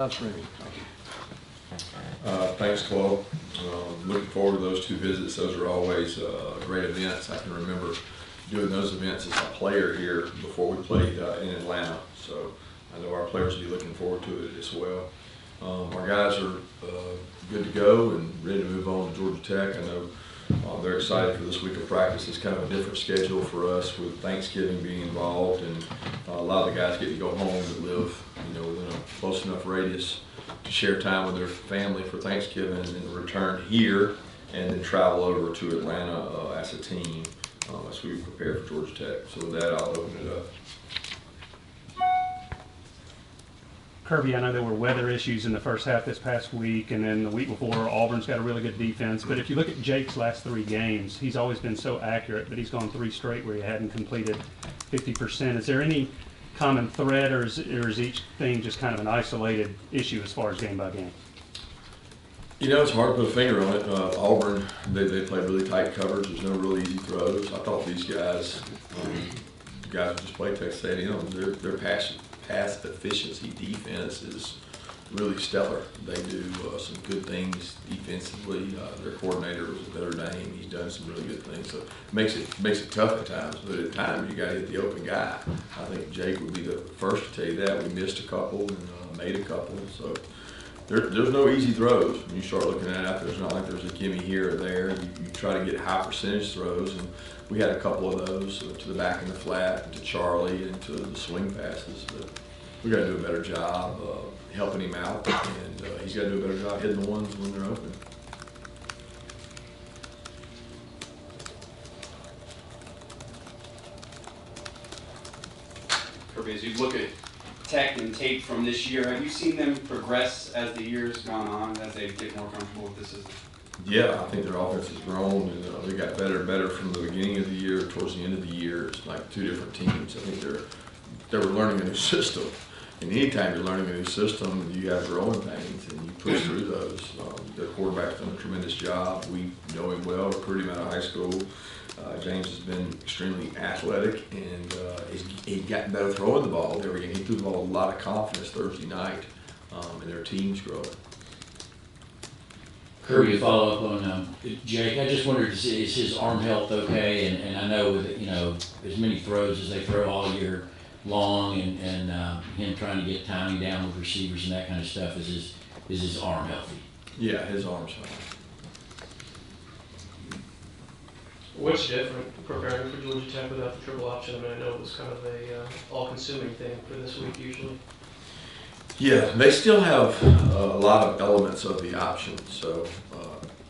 Thanks, Chloe. Looking forward to those two visits. Those are always great events. I can remember doing those events as a player here before we played in Atlanta. So I know our players will be looking forward to it as well. Our guys are good to go and ready to move on to Georgia Tech. I know they're excited for this week of practice. It's kind of a different schedule for us with Thanksgiving being involved, and a lot of the guys get to go home that live, within a close enough radius to share time with their family for Thanksgiving, and then return here and then travel over to Atlanta as a team as we prepare for Georgia Tech. So with that, I'll open it up. Kirby, I know there were weather issues in the first half this past week, and then the week before, Auburn's got a really good defense. But if you look at Jake's last 3 games, he's always been so accurate, but he's gone 3 straight where he hadn't completed 50%. Is there any common thread, or is each thing just kind of an isolated issue as far as game by game? It's hard to put a finger on it. Auburn, they play really tight coverage. There's no real easy throws. I thought these guys, who just play Texas A&M, their pass efficiency defense is really stellar. They do some good things defensively. Their coordinator was a better name. He's done some really good things. So it makes it tough at times, but at times you got to hit the open guy. I think Jake would be the first to tell you that. We missed a couple and made a couple. So there's no easy throws. When you start looking at it, there's not like there's a gimme here or there. You try to get high percentage throws, and we had a couple of those to the back in the flat, to Charlie, and to the swing passes. But we got to do a better job helping him out, and he's got to do a better job hitting the ones when they're open. Kirby, as you look at Tech and tape from this year, have you seen them progress as the year's gone on, as they get more comfortable with the system? Yeah, I think their offense has grown, and they got better and better from the beginning of the year towards the end of the year. It's like 2 different teams. I think they were learning a new system. And anytime you're learning a new system, you have growing pains, and you push through those. Their quarterback's done a tremendous job. We know him well, recruited him out of high school. James has been extremely athletic, and he's gotten better throwing the ball every game. He threw the ball with a lot of confidence Thursday night, and their team's growing. Kirby, to follow up on Jake, I just wondered, is his arm health okay? And I know with as many throws as they throw all year long, and him trying to get timing down with receivers and that kind of stuff, is his arm healthy? Yeah, his arm's fine. What's different preparing for Georgia Tech without the triple option? I mean, I know it was kind of a all-consuming thing for this week usually. Yeah, they still have a lot of elements of the option. So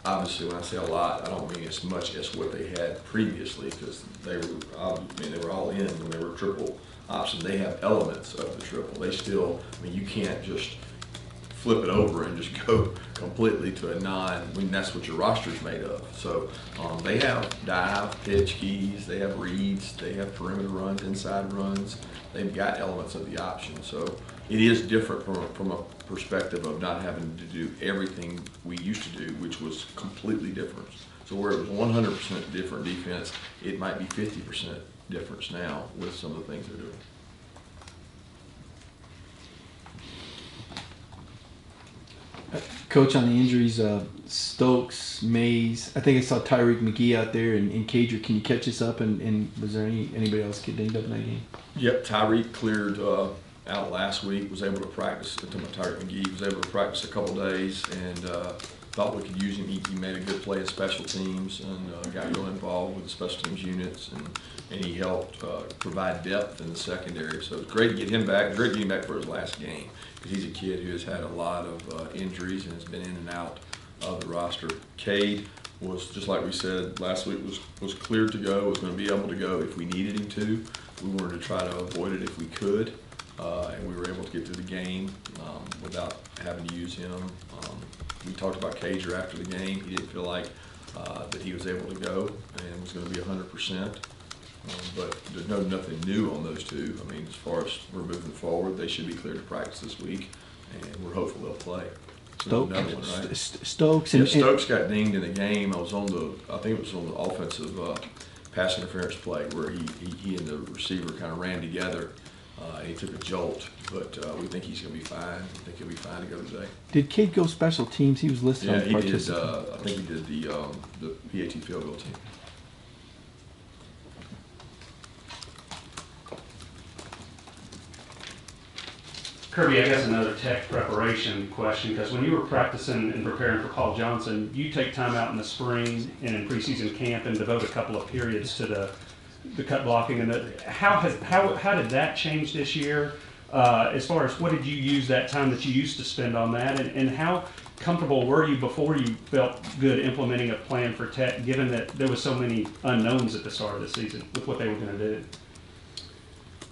obviously, when I say a lot, I don't mean as much as what they had previously, because they were all in when they were triple option. They have elements of the triple. They still, you can't just flip it over and just go completely to a non, that's what your roster's made of. So they have dive, pitch keys, they have reads, they have perimeter runs, inside runs. They've got elements of the option. So it is different from a perspective of not having to do everything we used to do, which was completely different. So where it was 100% different defense, it might be 50% difference now with some of the things they're doing. Coach, on the injuries, Stokes, Mays, I think I saw Tyrique McGhee out there, and Cade, can you catch us up? And was there anybody else get dinged up in that game? Yep, Tyrique cleared out last week, was able to practice. Tyrique McGhee was able to practice a couple days, and thought we could use him. He made a good play in special teams, and got real involved with the special teams units, and he helped provide depth in the secondary. So it's great to get him back. Great to get him back for his last game, because he's a kid who has had a lot of injuries and has been in and out of the roster. Cade was, just like we said last week, was cleared to go, was going to be able to go if we needed him to. We wanted to try to avoid it if we could, and we were able to get through the game without having to use him. We talked about Cager after the game. He didn't feel like that he was able to go and was going to be 100%. But there's nothing new on those two. As far as we're moving forward, they should be cleared to practice this week, and we're hopeful they'll play. Stokes, another one, right? Stokes, and Stokes got dinged in the game. I think it was on the offensive pass interference play where he and the receiver kind of ran together. He took a jolt, but we think he's going to be fine. I think he'll be fine to go today. Did Cade go special teams? He was listed Yeah, on he did. participant. I think he did the PAT field goal team. Kirby, I guess another tech preparation question, because when you were practicing and preparing for Paul Johnson, you take time out in the spring and in preseason camp and devote a couple of periods to the cut blocking. And how did that change this year? As far as what did you use that time that you used to spend on that, and how comfortable were you before you felt good implementing a plan for tech, given that there was so many unknowns at the start of the season with what they were going to do?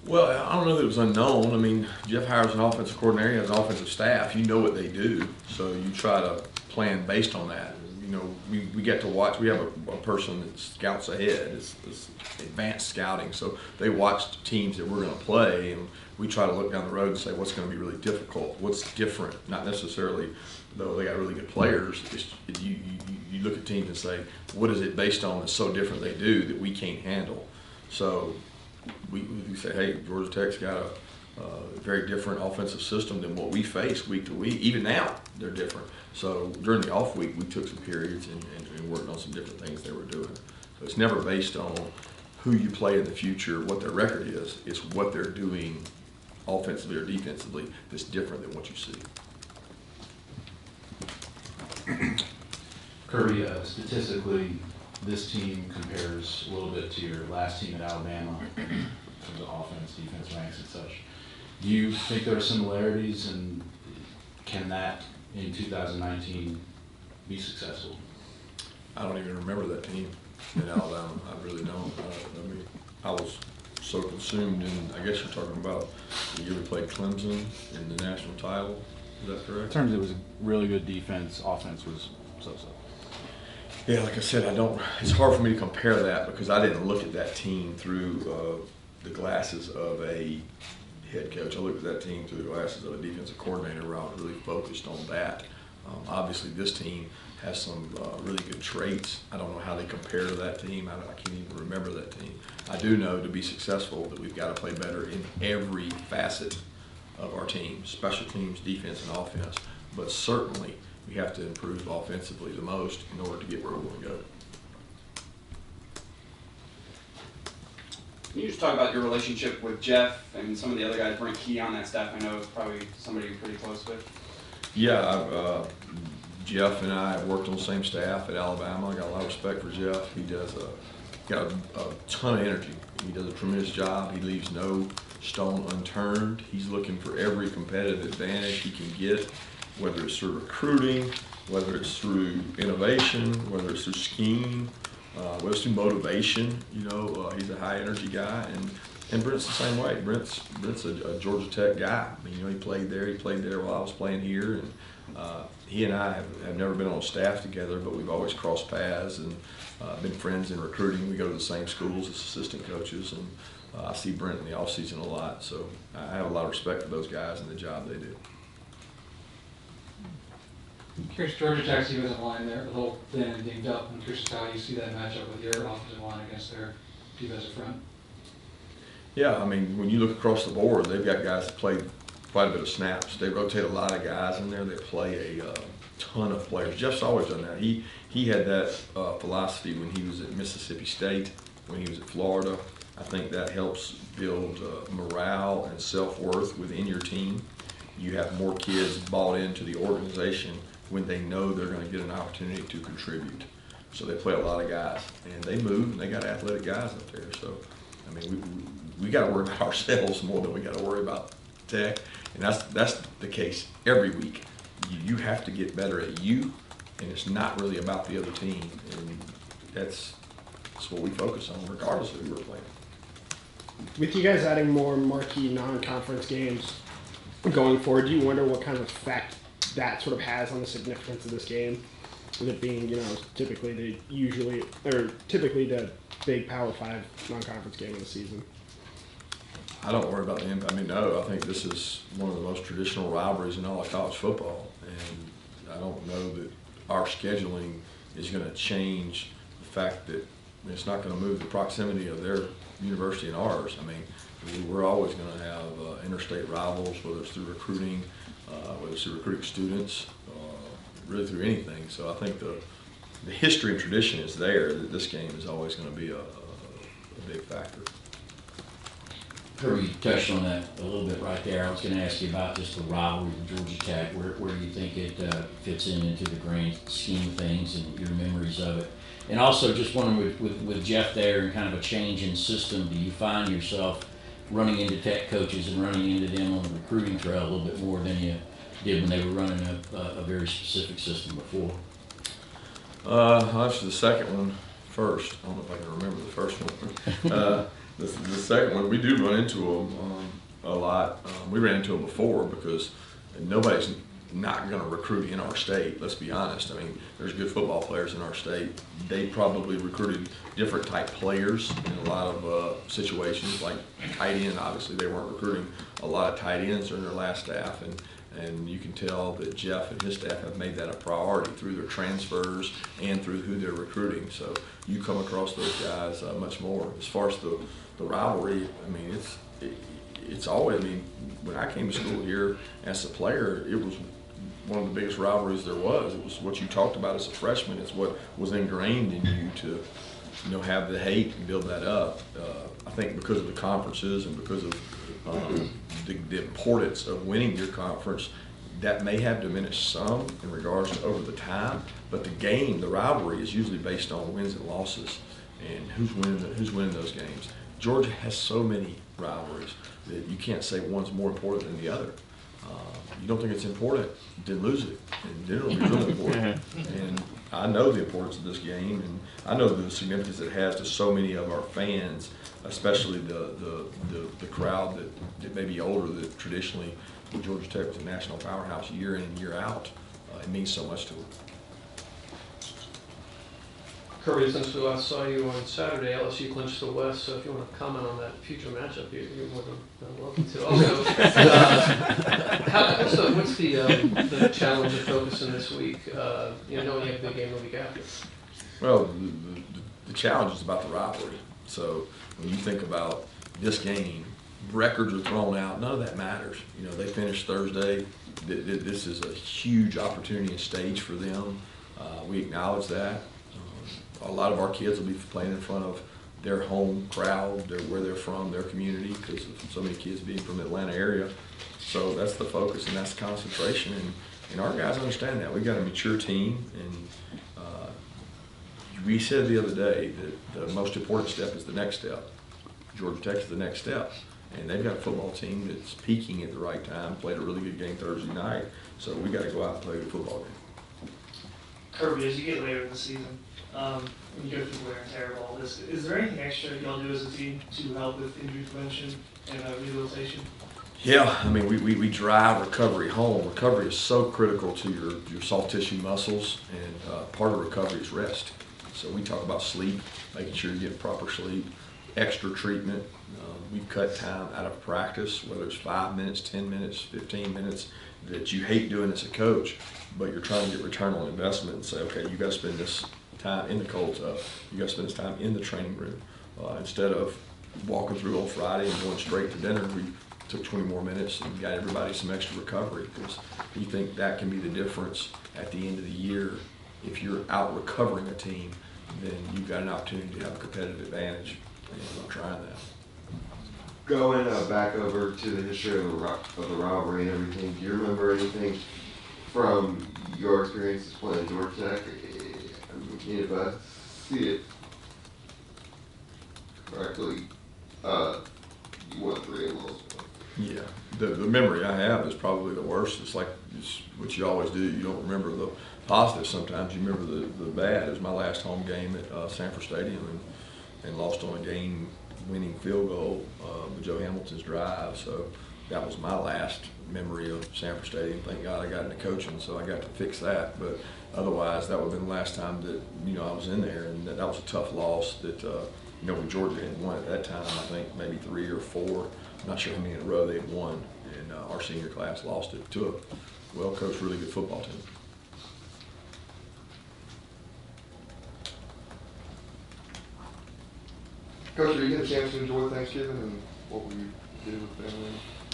Well, I don't know that it was unknown. I mean, Geoff hires an offensive coordinator, he has an offensive staff. You know what they do, so you try to plan based on that. You know, we get to watch. We have a person that scouts ahead. It's advanced scouting, so they watch teams that we're going to play, and we try to look down the road and say what's going to be really difficult, what's different. Not necessarily, though they got really good players. You look at teams and say, what is it based on that's so different they do that we can't handle? So we say, hey, Georgia Tech's got a very different offensive system than what we face week to week. Even now, they're different. So during the off week, we took some periods and worked on some different things they were doing. So it's never based on who you play in the future, what their record is. It's what they're doing offensively or defensively that's different than what you see. Kirby, statistically, this team compares a little bit to your last team at Alabama in terms of offense, defense ranks and such. Do you think there are similarities, and can that in 2019 be successful? I don't even remember that team in Alabama. I really don't. I mean, I was so consumed in, I guess you're talking about the year we played Clemson in the national title. Is that correct? In terms of it was a really good defense, offense was so-so. Yeah, like I said, it's hard for me to compare that because I didn't look at that team through the glasses of a head coach. I looked at that team through the glasses of a defensive coordinator where I was really focused on that. Obviously, this team has some really good traits. I don't know how they compare to that team. I can't even remember that team. I do know to be successful that we've got to play better in every facet of our team, special teams, defense, and offense. But certainly, we have to improve offensively the most in order to get where we want to go. Can you just talk about your relationship with Geoff and some of the other guys, Brent on that staff? I know it's probably somebody you're pretty close with. Yeah, Geoff and I have worked on the same staff at Alabama. I got a lot of respect for Geoff. He does got a ton of energy. He does a tremendous job. He leaves no stone unturned. He's looking for every competitive advantage he can get, whether it's through recruiting, whether it's through innovation, whether it's through scheme, whether it's through motivation. You know, he's a high energy guy, and Brent's the same way. Brent's a Georgia Tech guy. I mean, you know, he played there while I was playing here, and he and I have never been on staff together, but we've always crossed paths and been friends in recruiting. We go to the same schools as assistant coaches, and I see Brent in the off season a lot. So I have a lot of respect for those guys and the job they do. Curious, Georgia Tech's defensive line there, a little thin and dinged up. I'm curious how you see that matchup with your offensive line against their defensive front. Yeah, I mean, when you look across the board, they've got guys that play quite a bit of snaps. They rotate a lot of guys in there. They play a ton of players. Geoff's always done that. He had that philosophy when he was at Mississippi State, when he was at Florida. I think that helps build morale and self-worth within your team. You have more kids bought into the organization when they know they're going to get an opportunity to contribute. So they play a lot of guys, and they move, and they got athletic guys up there. So, I mean, we got to worry about ourselves more than we got to worry about Tech, and that's the case every week. You have to get better at you, and it's not really about the other team, and that's what we focus on, regardless of who we're playing. With you guys adding more marquee non-conference games going forward, do you wonder what kind of effect that sort of has on the significance of this game? With it being, you know, typically the big Power 5 non-conference game of the season. I don't worry about the impact. I mean, no, I think this is one of the most traditional rivalries in all of college football, and I don't know that our scheduling is going to change the fact that it's not going to move the proximity of their university and ours. I mean, We're always going to have interstate rivals, whether it's through recruiting, whether it's through recruiting students, really through anything. So I think the history and tradition is there that this game is always going to be a big factor. Kirby, you touched on that a little bit right there. I was going to ask you about just the rivalry with Georgia Tech. Where do you think it fits into the grand scheme of things and your memories of it? And also just wondering with Geoff there and kind of a change in system, do you find yourself running into Tech coaches and running into them on the recruiting trail a little bit more than you did when they were running a very specific system before? I'll answer the second one first. I don't know if I can remember the first one. The second one, we do run into them a lot. We ran into them before because nobody's not going to recruit in our state, let's be honest. I mean, there's good football players in our state. They probably recruited different type players in a lot of situations, like tight end. Obviously, they weren't recruiting a lot of tight ends during their last staff, and you can tell that Geoff and his staff have made that a priority through their transfers and through who they're recruiting. So you come across those guys much more. As far as the rivalry, I mean, it's always, I mean, when I came to school here as a player, it was one of the biggest rivalries there was. It was what you talked about as a freshman. It's what was ingrained in you to, you know, have the hate and build that up. I think because of the conferences and because of the importance of winning your conference, that may have diminished some in regards to over the time. But the game, the rivalry, is usually based on wins and losses and who's winning those games. Georgia has so many rivalries that you can't say one's more important than the other. You don't think it's important, then lose it, and then it'll be really important. And I know the importance of this game, and I know the significance it has to so many of our fans, especially the crowd that may be older, that traditionally Georgia Tech was a national powerhouse year in and year out. It means so much to them. Kirby, since we last saw you on Saturday, LSU clinched the West, so if you want to comment on that future matchup, you're more than welcome to. Also, what's the challenge of focusing this week, knowing you have a big game the week after? Well, the challenge is about the rivalry. So when you think about this game, records are thrown out, none of that matters. You know, they finished Thursday. This is a huge opportunity and stage for them. We acknowledge that. A lot of our kids will be playing in front of their home crowd, where they're from, their community, because of so many kids being from the Atlanta area. So that's the focus and that's the concentration. And our guys understand that. We've got a mature team, and we said the other day that the most important step is the next step. Georgia Tech is the next step. And they've got a football team that's peaking at the right time, played a really good game Thursday night. So we got to go out and play a good football game. Kirby, as you get later in the season, when you go through wear and tear of all this, is there anything extra y'all do as a team to help with injury prevention and rehabilitation? Yeah, I mean, we drive recovery home. Recovery is so critical to your soft tissue muscles, and part of recovery is rest. So we talk about sleep, making sure you get proper sleep, extra treatment. We've cut time out of practice, whether it's 5 minutes, 10 minutes, 15 minutes, that you hate doing as a coach, but you're trying to get return on investment and say, okay, you got to spend this time in the cold tub. You got to spend this time in the training room. Instead of walking through on Friday and going straight to dinner, we took 20 more minutes and got everybody some extra recovery, because we think that can be the difference at the end of the year. If you're out recovering a team, then you've got an opportunity to have a competitive advantage, and we're trying that. Going back over to the history of the rivalry and everything, do you remember anything from your experiences playing Georgia Tech? If I see it correctly, you won 3 and lost 1. Yeah, the memory I have is probably the worst. It's like what you always do. You don't remember the positive sometimes. You remember the bad. It was my last home game at Sanford Stadium, and lost on a game-winning field goal with Joe Hamilton's drive. So that was my last memory of Sanford Stadium. Thank God I got into coaching, so I got to fix that. But otherwise, that would have been the last time that I was in there, and that was a tough loss. That when Georgia had won at that time, I think maybe 3 or 4. I'm not sure how many in a row they had won, and our senior class lost it to a well-coached, really good football team. Coach, are you get a chance to enjoy Thanksgiving and what we do with family?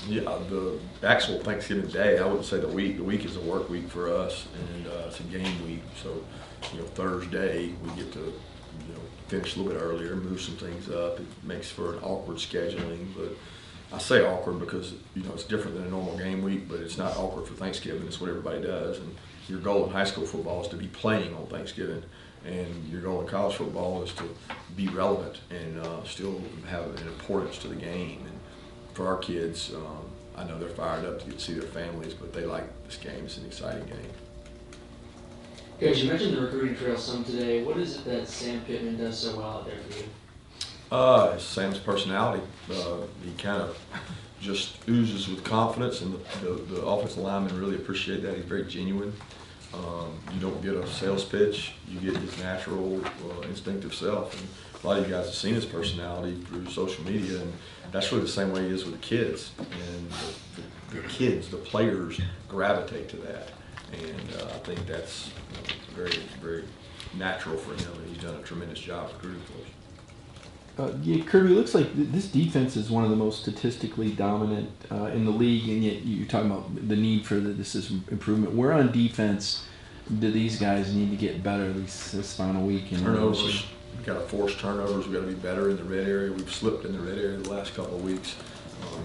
Yeah, the actual Thanksgiving Day, I wouldn't say the week. The week is a work week for us, and it's a game week. So, Thursday we get to, finish a little bit earlier, move some things up. It makes for an awkward scheduling, but I say awkward because it's different than a normal game week. But it's not awkward for Thanksgiving. It's what everybody does, and your goal in high school football is to be playing on Thanksgiving, and your goal in college football is to be relevant and still have an importance to the game. And for our kids, I know they're fired up to get to see their families, but they like this game. It's an exciting game. Coach, you mentioned the recruiting trail some today. What is it that Sam Pittman does so well out there for you? It's Sam's personality. He kind of just oozes with confidence, and the offensive linemen really appreciate that. He's very genuine. You don't get a sales pitch. You get his natural, instinctive self. And a lot of you guys have seen his personality through social media, and that's really the same way he is with the kids. And the kids, the players, gravitate to that. And I think that's very, very natural for him, and he's done a tremendous job recruiting for us. Yeah, Kirby, it looks like this defense is one of the most statistically dominant in the league, and yet you're talking about the need for this is improvement. Where on defense do these guys need to get better this final week? Turnovers. We've got to force turnovers. We've got to be better in the red area. We've slipped in the red area the last couple of weeks.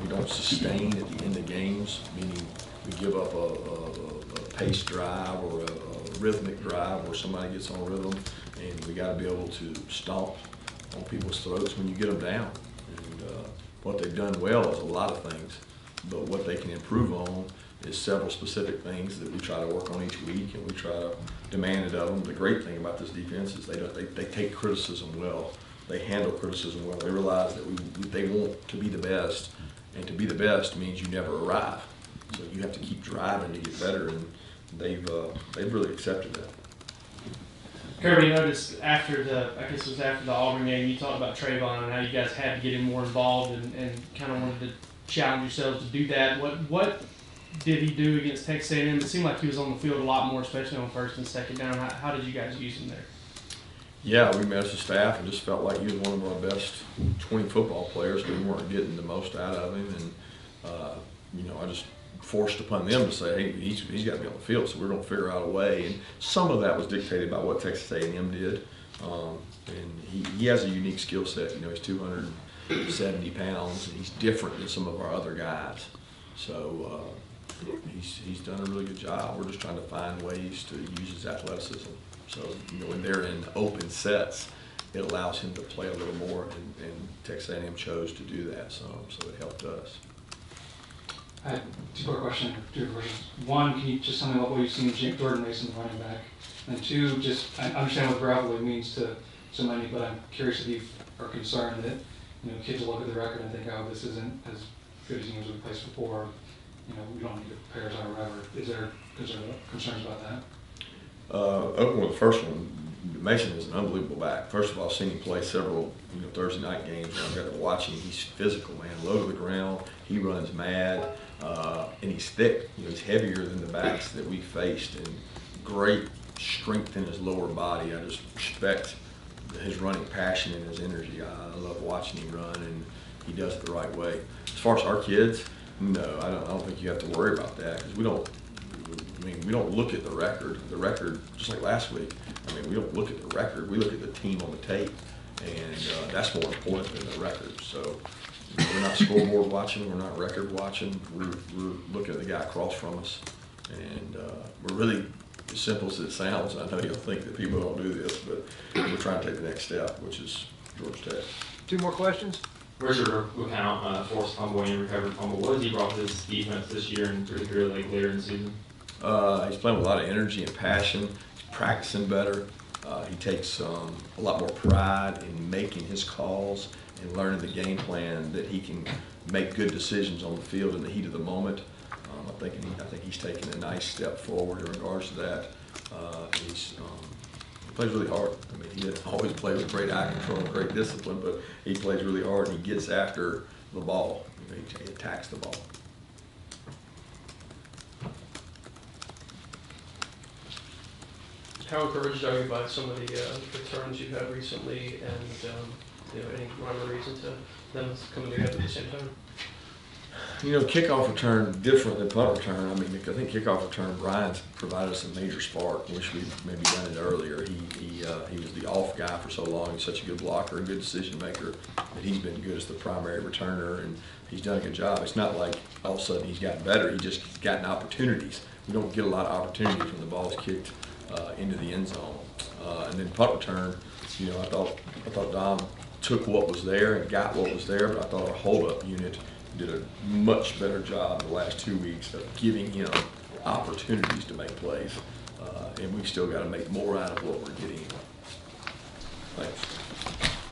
We don't sustain at the end of games, meaning we give up a pace drive or a rhythmic drive where somebody gets on rhythm, and we got to be able to stomp on people's throats when you get them down. And what they've done well is a lot of things, but what they can improve on is several specific things that we try to work on each week, and we try to demand it of them. The great thing about this defense is they take criticism well. They handle criticism well. They realize that they want to be the best, and to be the best means you never arrive. So you have to keep driving to get better, and they've really accepted that. Kirby, noticed after the Auburn game, you talked about Travon and how you guys had to get him more involved and kind of wanted to challenge yourselves to do that. What did he do against Texas A&M? It seemed like he was on the field a lot more, especially on first and second down. How did you guys use him there? Yeah, we met as a staff and just felt like he was one of our best 20 football players, but we weren't getting the most out of him. And, I just forced upon them to say, hey, he's got to be on the field, so we're going to figure out a way. And some of that was dictated by what Texas A&M did. And he has a unique skill set. He's 270 pounds, and he's different than some of our other guys. So he's done a really good job. We're just trying to find ways to use his athleticism. So, when they're in open sets, it allows him to play a little more, and Texas A&M chose to do that some, so it helped us. I have two questions. One, can you just tell me what you've seen Jordan Mason, running back? And two, I understand what rivalry means to so many, but I'm curious if you are concerned that kids will look at the record and think, oh, this isn't as good as he was with place before. We don't need to pairs on or whatever. Is there concerns about that? Open with the first one, Mason is an unbelievable back. First of all, I've seen him play several Thursday night games, and I've got to watch him. He's physical, man, low to the ground. He runs mad, and he's thick. He's heavier than the backs that we faced, and great strength in his lower body. I just respect his running passion and his energy. I love watching him run, and he does it the right way. As far as our kids, no, I don't think you have to worry about that, because we don't look at the record. The record, just like last week, we don't look at the record. We look at the team on the tape, and that's more important than the record. So we're not scoreboard watching. We're not record watching. We're looking at the guy across from us, and we're really, as simple as it sounds, I know you'll think that people don't do this, but we're trying to take the next step, which is Georgia Tech. Two more questions? Richard LeCounte, forced fumble and recovered fumble. What has he brought to this defense this year, and particularly later in the season? He's playing with a lot of energy and passion. He's practicing better. He takes a lot more pride in making his calls and learning the game plan that he can make good decisions on the field in the heat of the moment. I think he's taken a nice step forward in regards to that. He plays really hard. He doesn't always play with great eye control and great discipline, but he plays really hard and he gets after the ball. He attacks the ball. How encouraged are you by some of the returns you've had recently, and any rhyme or reason to them coming together at the same time? You know, kickoff return different than punt return. I mean, I think kickoff return, Brian's provided us a major spark. Wish we'd maybe done it earlier. He was the off guy for so long. He's such a good blocker, a good decision maker, that he's been good as the primary returner, and he's done a good job. It's not like all of a sudden he's gotten better. He just gotten opportunities. We don't get a lot of opportunities when the ball's kicked into the end zone. And then punt return, you know, I thought Dom took what was there and got what was there, but I thought our hold-up unit did a much better job the last 2 weeks of giving him opportunities to make plays. And we've still got to make more out of what we're getting. Thanks.